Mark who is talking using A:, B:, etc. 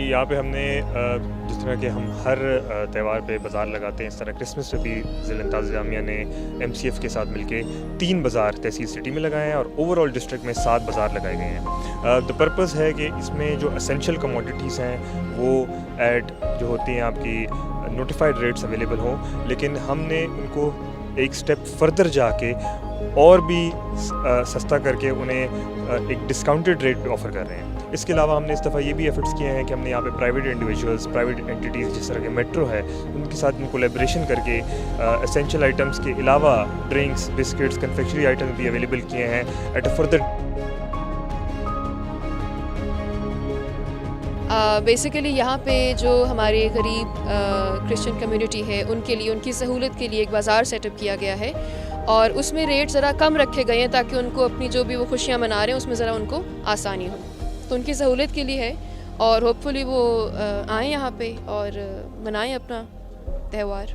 A: यहाँ पे हमने जिस तरह के हम हर त्यौहार पे बाज़ार लगाते हैं, इस तरह क्रिसमस पे भी ज़िला इंतज़ामिया जामिया ने MCF के साथ मिलके 3 बाज़ार तहसील सिटी में लगाए हैं और ओवरऑल डिस्ट्रिक्ट में 7 बाज़ार लगाए गए हैं। द पर्पज़ है कि इसमें जो एसेंशियल कमोडिटीज़ हैं वो एट जो होती हैं आपकी नोटिफाइड रेट्स अवेलेबल हों, लेकिन हमने उनको एक स्टेप फर्दर जाके और भी सस्ता करके उन्हें एक डिस्काउंटेड रेट पे ऑफ़र कर रहे हैं। इसके अलावा हमने इस दफ़ा ये भी एफर्ट्स किए हैं कि हमने यहाँ पे प्राइवेट इंडिविजुअल्स, प्राइवेट एंटिटीज़ जिस तरह के मेट्रो है, उनके साथ कोलैबोरेशन करके एसेंशियल आइटम्स के अलावा ड्रिंक्स, बिस्किट्स, कन्फेक्शनरी आइटम्स भी अवेलेबल किए हैं एट अ फर्दर।
B: बेसिकली यहाँ पे जो हमारे गरीब क्रिश्चियन कम्युनिटी है उनके लिए, उनकी सहूलत के लिए एक बाज़ार सेटअप किया गया है और उसमें रेट ज़रा कम रखे गए हैं ताकि उनको अपनी जो भी वो खुशियाँ मना रहे हैं उसमें ज़रा उनको आसानी हो, तो उनकी सहूलत के लिए है और होपफुली वो आएँ यहाँ पे और मनाएं अपना त्यौहार।